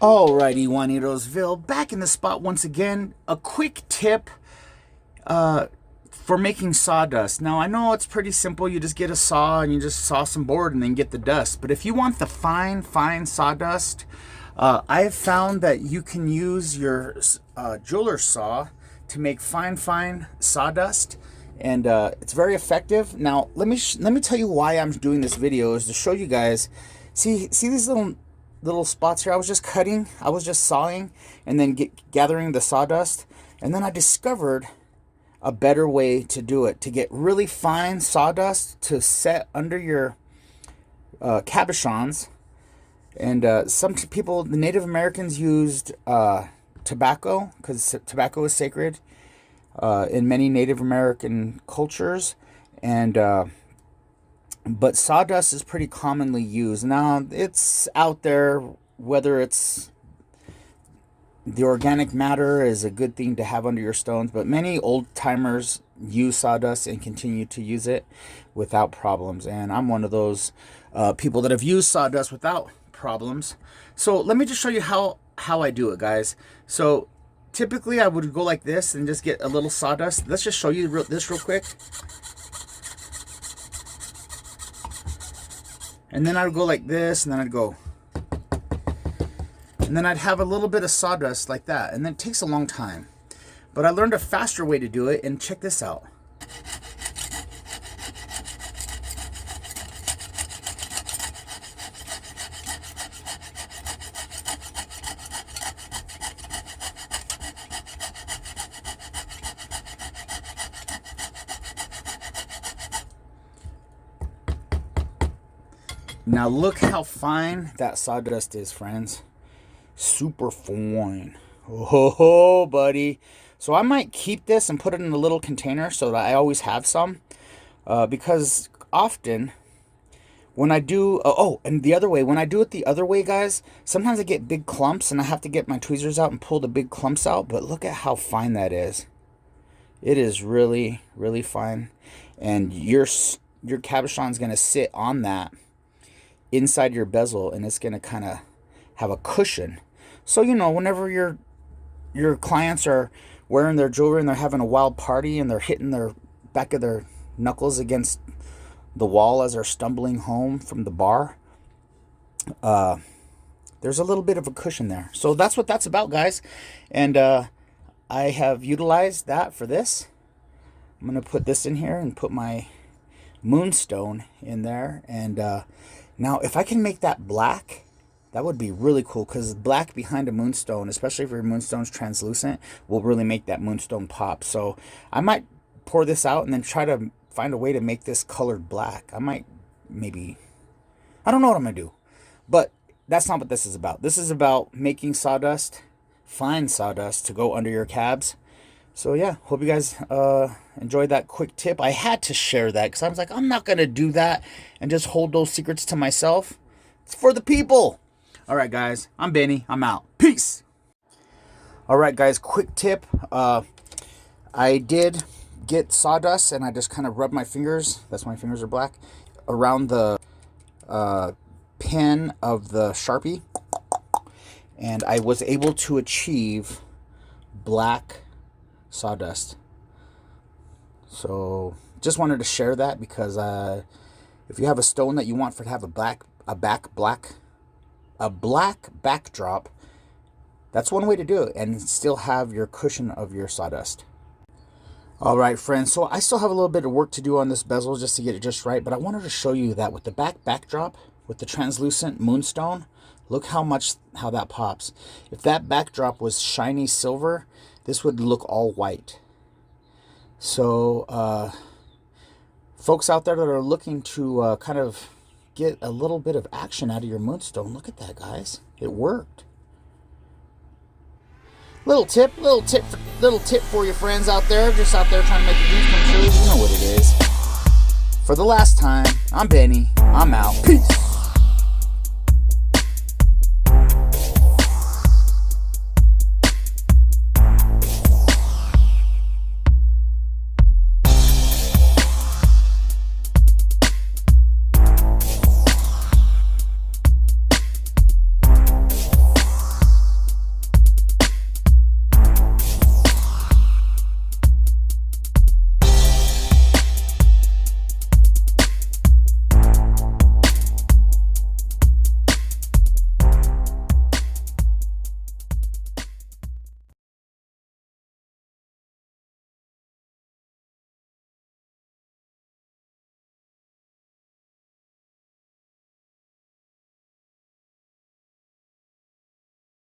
Alrighty, Juanitosville, back in the spot once again. A quick tip for making sawdust. Now, I know it's pretty simple. You just get a saw and you just saw some board and then get the dust. But if you want the fine sawdust, I have found that you can use your jeweler's saw to make fine sawdust, and it's very effective. Now, let me tell you why I'm doing this video, is to show you guys. See these little spots here? I was just cutting, I was just sawing, and then gathering the sawdust, and then I discovered a better way to do it, to get really fine sawdust to set under your cabochons. And some people, the Native Americans, used tobacco, because tobacco is sacred in many Native American cultures, and but sawdust is pretty commonly used. Now, it's out there, whether it's the organic matter is a good thing to have under your stones, but many old timers use sawdust and continue to use it without problems. And I'm one of those people that have used sawdust without problems. So let me just show you how I do it, guys. So typically I would go like this and just get a little sawdust. Let's just show you this real quick. And then I would go like this, and then I'd go, and then I'd have a little bit of sawdust like that, and then it takes a long time. But I learned a faster way to do it, and check this out. Now look how fine that sawdust is, friends. Super fine. Oh, buddy. So I might keep this and put it in a little container so that I always have some. Because often when I do... and the other way. When I do it the other way, guys, sometimes I get big clumps and I have to get my tweezers out and pull the big clumps out. But look at how fine that is. It is really, really fine. And your cabochon is going to sit on that inside your bezel, and it's going to kind of have a cushion. So, you know, whenever your clients are wearing their jewelry and they're having a wild party and they're hitting their back of their knuckles against the wall as they're stumbling home from the bar, there's a little bit of a cushion there. So that's what that's about, guys. And I have utilized that for this. I'm going to put this in here and put my moonstone in there. And now, if I can make that black, that would be really cool, because black behind a moonstone, especially if your moonstone's translucent, will really make that moonstone pop. So I might pour this out and then try to find a way to make this colored black. I might I don't know what I'm going to do. But that's not what this is about. This is about making sawdust, fine sawdust, to go under your cabs. So yeah, hope you guys enjoyed that quick tip. I had to share that because I was like, I'm not going to do that and just hold those secrets to myself. It's for the people. All right, guys, I'm Benny. I'm out. Peace. All right, guys, quick tip. I did get sawdust, and I just kind of rubbed my fingers. That's why my fingers are black. Around the pin of the Sharpie. And I was able to achieve black sawdust. So just wanted to share that, because if you have a stone that you want to have a black backdrop, that's one way to do it and still have your cushion of your sawdust. All right, friends, so I still have a little bit of work to do on this bezel just to get it just right, but I wanted to show you that with the backdrop, with the translucent moonstone, look how that pops. If that backdrop was shiny silver, this would look all white. So folks out there that are looking to kind of get a little bit of action out of your moonstone, look at that, guys. It worked. Little tip for you friends out there, just out there trying to make your dreams come true. You know what it is. For the last time, I'm Benny. I'm out. Peace.